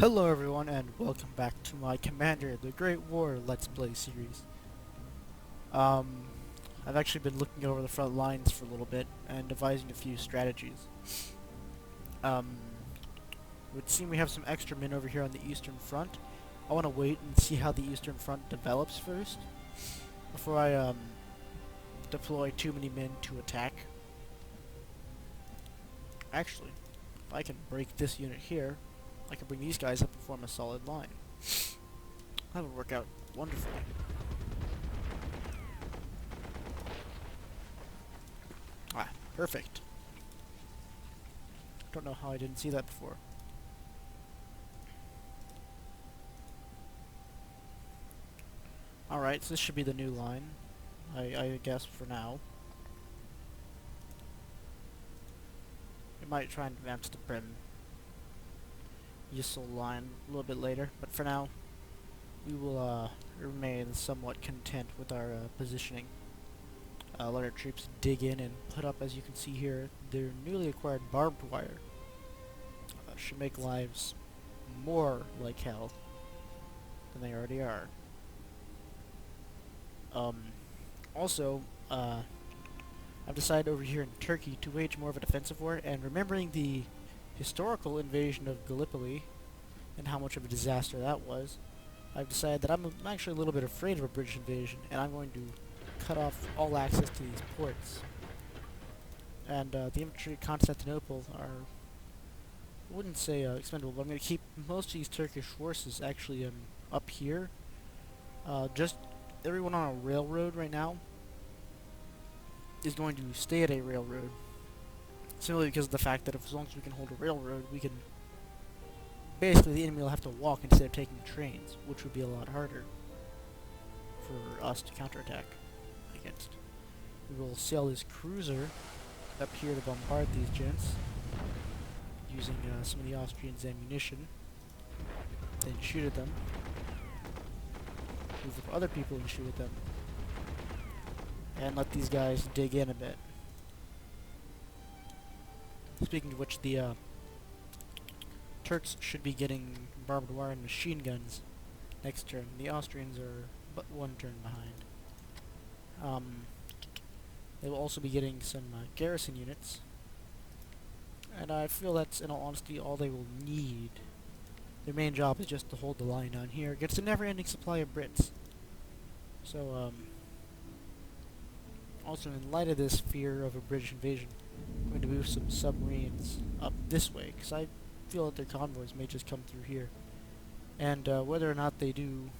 Hello everyone and welcome back to my Commander the Great War Let's Play series. Um, I've actually been looking over the front lines for a little bit and devising a few strategies. Um, it would seem we have some extra men over here on the Eastern Front. I want to wait and see how the Eastern Front develops first before I deploy too many men to attack. Actually, if I can break this unit here, I can bring these guys up and form a solid line. That would work out wonderfully. Ah, perfect. Don't know how I didn't see that before. Alright, so this should be the new line, I guess for now. We might try and advance the Brim Yssel line a little bit later, but for now, we will remain somewhat content with our positioning. Let our troops dig in and put up, as you can see here, their newly acquired barbed wire. Should make lives more like hell than they already are. Also, I've decided over here in Turkey to wage more of a defensive war, and remembering the historical invasion of Gallipoli and how much of a disaster that was, I've decided that I'm actually a little bit afraid of a British invasion, and I'm going to cut off all access to these ports. And the infantry at Constantinople are, I wouldn't say expendable, but I'm going to keep most of these Turkish forces actually up here. Just everyone on a railroad right now is going to stay at a railroad, simply because of the fact that as long as we can hold a railroad, we can basically the enemy will have to walk instead of taking trains, which would be a lot harder for us to counterattack against. We will sail this cruiser up here to bombard these gents, using some of the Austrians' ammunition, then shoot at them, move with other people and shoot at them, and let these guys dig in a bit. Speaking of which, the Turks should be getting barbed wire and machine guns next turn. The Austrians are but one turn behind. They will also be getting some garrison units, and I feel that's, in all honesty, all they will need. Their main job is just to hold the line down here against a never-ending supply of Brits. So, also in light of this fear of a British invasion, I'm going to move some submarines up this way, because I feel that their convoys may just come through here. And whether or not they do,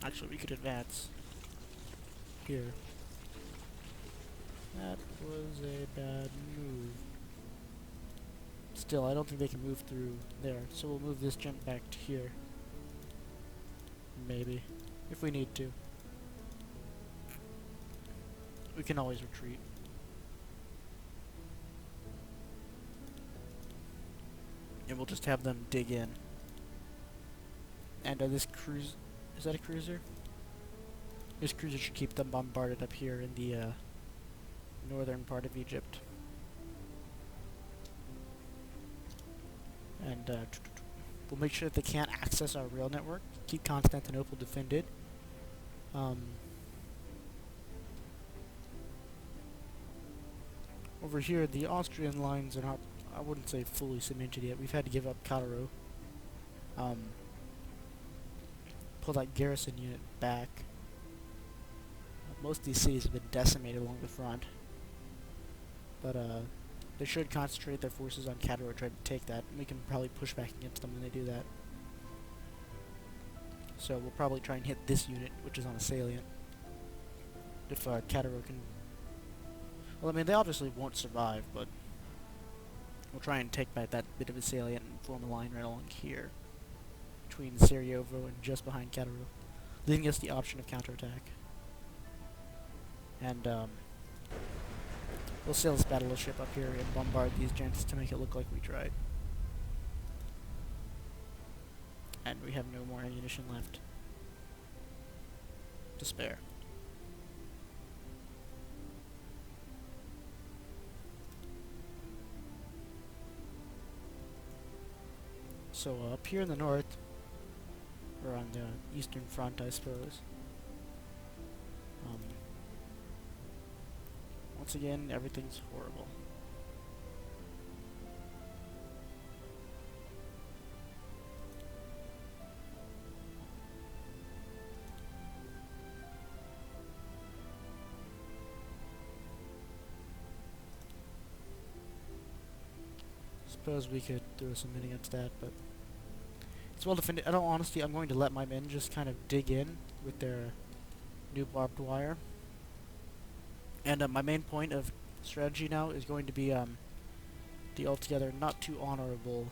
actually we could advance here. That was a bad move. Still, I don't think they can move through there, so we'll move this gent back to here. Maybe, if we need to. We can always retreat. And we'll just have them dig in. And this cruise... is that a cruiser? This cruiser should keep them bombarded up here in the northern part of Egypt. And we'll make sure that they can't access our rail network. Keep Constantinople defended. Over here, the Austrian lines are not, I wouldn't say fully cemented yet. We've had to give up Cairo. Pull that garrison unit back. Most of these cities have been decimated along the front. But they should concentrate their forces on Cairo, try to take that. And we can probably push back against them when they do that. So we'll probably try and hit this unit, which is on a salient. If Cairo can... Well, I mean, they obviously won't survive, but we'll try and take back that bit of a salient and form a line right along here, between Sarajevo and just behind Cairo, leaving us the option of counterattack. And we'll sail this battleship up here and bombard these gents to make it look like we tried. And we have no more ammunition left to spare. So up here in the north, or on the eastern front, I suppose. Um, once again, everything's horrible. Suppose we could throw something against that, but it's well defended. In all honesty, I'm going to let my men just kind of dig in with their new barbed wire. And my main point of strategy now is going to be the altogether not too honorable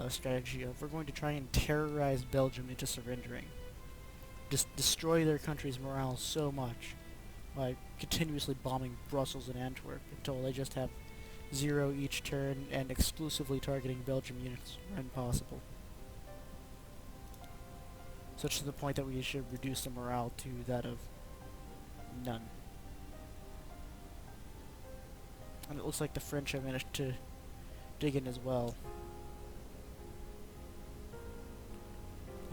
strategy of we're going to try and terrorize Belgium into surrendering. Just destroy their country's morale so much by continuously bombing Brussels and Antwerp until they just have 0 each turn and exclusively targeting Belgium units when possible. Such to the point that we should reduce the morale to that of none. And it looks like the French have managed to dig in as well.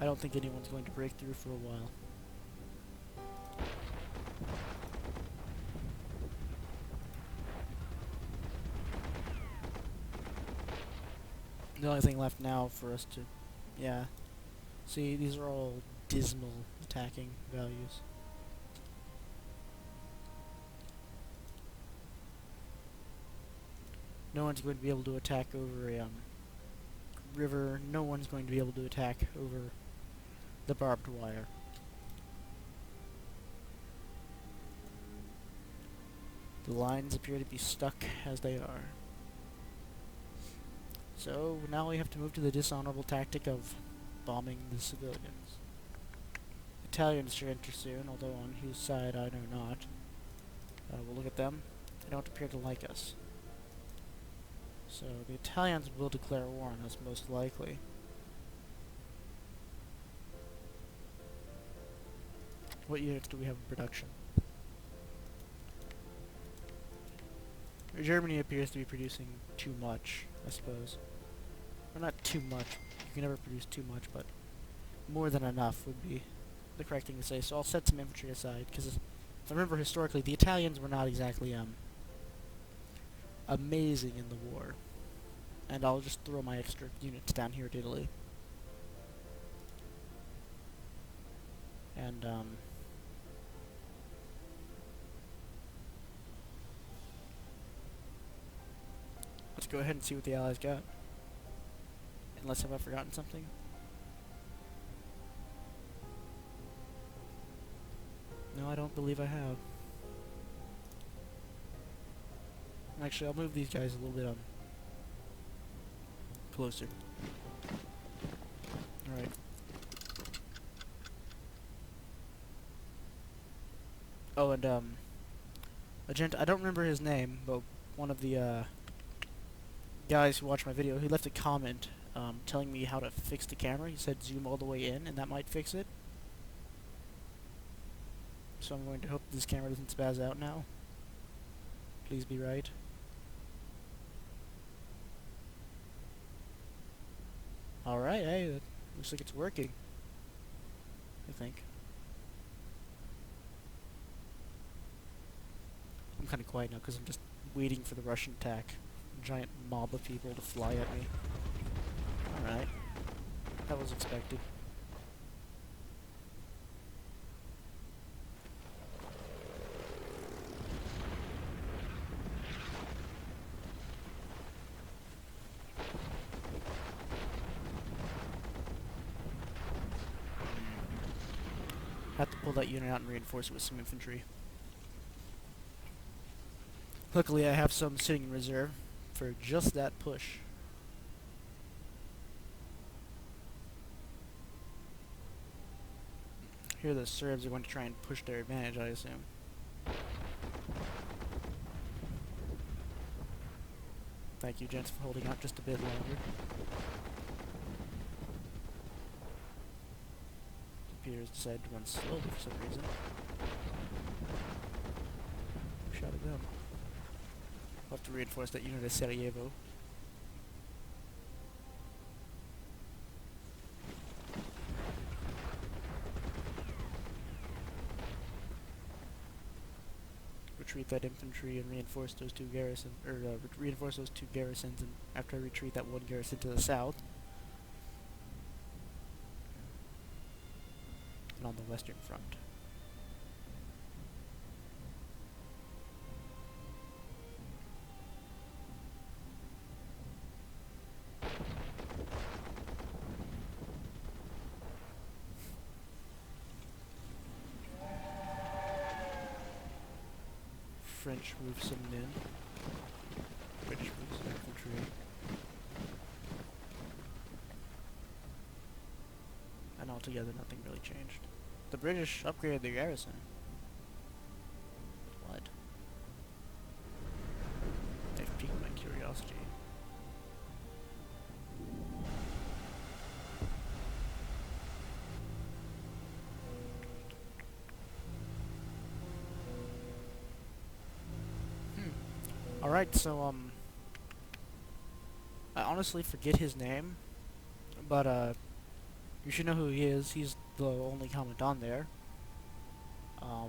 I don't think anyone's going to break through for a while. The only thing left now for us to... yeah. See, these are all dismal attacking values. No one's going to be able to attack over a river. No one's going to be able to attack over the barbed wire. The lines appear to be stuck as they are. So now we have to move to the dishonorable tactic of bombing the civilians. Italians should enter soon, although on whose side I know not. We'll look at them. They don't appear to like us. So the Italians will declare war on us, most likely. What units do we have in production? Germany appears to be producing too much, I suppose. Or not too much. You can never produce too much, but more than enough would be the correct thing to say. So I'll set some infantry aside, because if I remember historically, the Italians were not exactly amazing in the war. And I'll just throw my extra units down here to Italy. And let's go ahead and see what the Allies got. Unless have I forgotten something? No, I don't believe I have. Actually, I'll move these guys a little bit closer. Alright. Oh, and a gent, I don't remember his name, but one of the guys who watched my video, he left a comment telling me how to fix the camera. He said zoom all the way in, and that might fix it. So I'm going to hope this camera doesn't spaz out now. Please be right. Alright, hey, that looks like it's working. I think. I'm kind of quiet now because I'm just waiting for the Russian attack. A giant mob of people to fly at me. Alright. That was expected. Have to pull that unit out and reinforce it with some infantry. Luckily, I have some sitting in reserve for just that push. Here the Serbs are going to try and push their advantage, I assume. Thank you, gents, for holding out just a bit longer. Computers decided to run slowly for some reason. Who shot at them? I'll have to reinforce that unit at Sarajevo. retreat that infantry and reinforce those two garrisons, or reinforce those two garrisons, and after I retreat that one garrison to the south, and on the western front. French move some men. British moves some infantry. And altogether nothing really changed. The British upgraded their garrison. What? They've piqued my curiosity. Alright, so, I honestly forget his name, but, you should know who he is. He's the only comment on there. I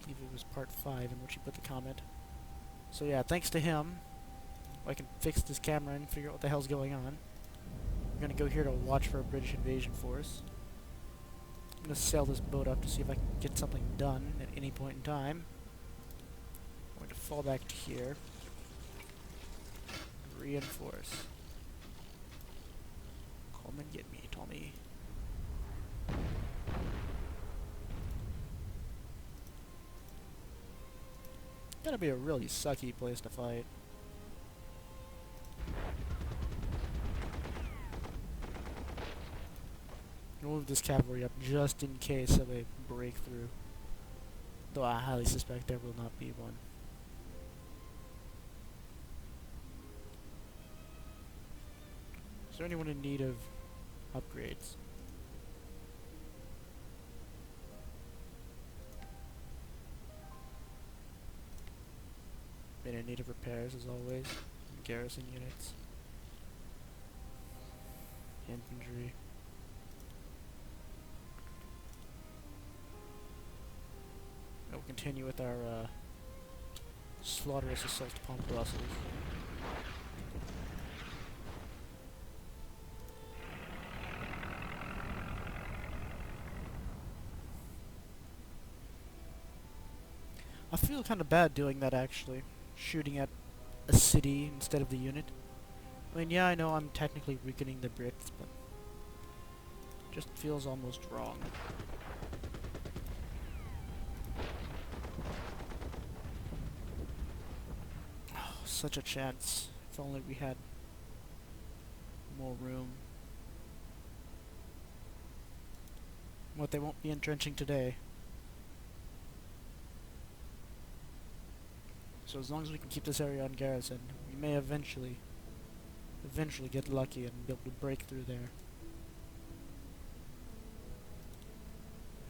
believe it was part 5 in which he put the comment. So yeah, thanks to him, I can fix this camera and figure out what the hell's going on. I'm gonna go here to watch for a British invasion force. I'm gonna sail this boat up to see if I can get something done at any point in time. I'm going to fall back to here. Reinforce. Come and get me, Tommy. Gonna be a really sucky place to fight. Move this cavalry up just in case of a breakthrough. Though I highly suspect there will not be one. Is there anyone in need of upgrades? Been in need of repairs as always. Garrison units. Infantry. We'll continue with our slaughterous assault upon Brussels. I feel kind of bad doing that actually, shooting at a city instead of the unit. I mean, yeah, I know I'm technically weakening the Brits, but it just feels almost wrong. Oh, such a chance. If only we had more room. What, they won't be entrenching today. So as long as we can keep this area on garrison, we may eventually get lucky and be able to break through there.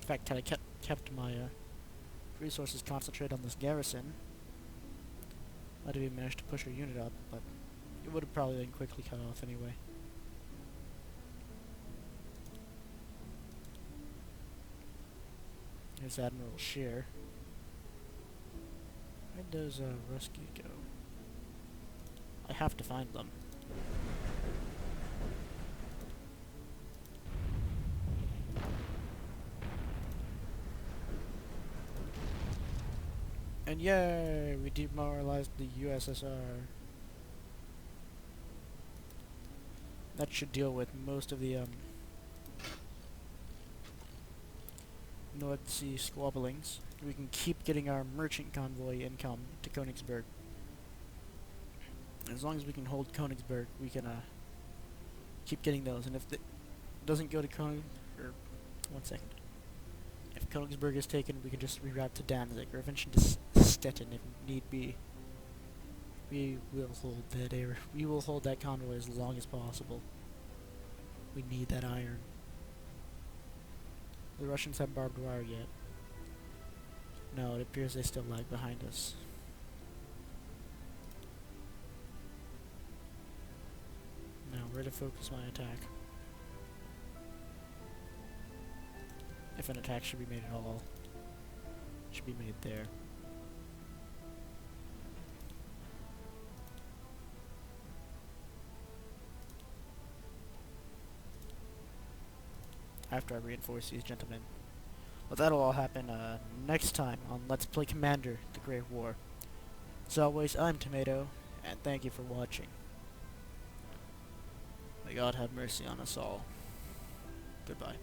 In fact, had I kept my resources concentrated on this garrison, might have even managed to push our unit up, but it would have probably been quickly cut off anyway. Here's Admiral Scheer. Where does Rusky go? I have to find them. And yay! We demoralized the USSR. That should deal with most of the North Sea squabblings. We can keep getting our merchant convoy income to Königsberg. As long as we can hold Königsberg, we can keep getting those. And if it doesn't go to one second. If Königsberg is taken, we can just reroute to Danzig, or eventually to Stettin if need be. We will hold that area. We will hold that convoy as long as possible. We need that iron. The Russians have barbed wire yet? No, it appears they still lag behind us. Now, where to focus my attack? If an attack should be made at all, it should be made there. after I reinforce these gentlemen. But that'll all happen next time on Let's Play Commander: The Great War. As always, I'm Tomato, and thank you for watching. May God have mercy on us all. Goodbye.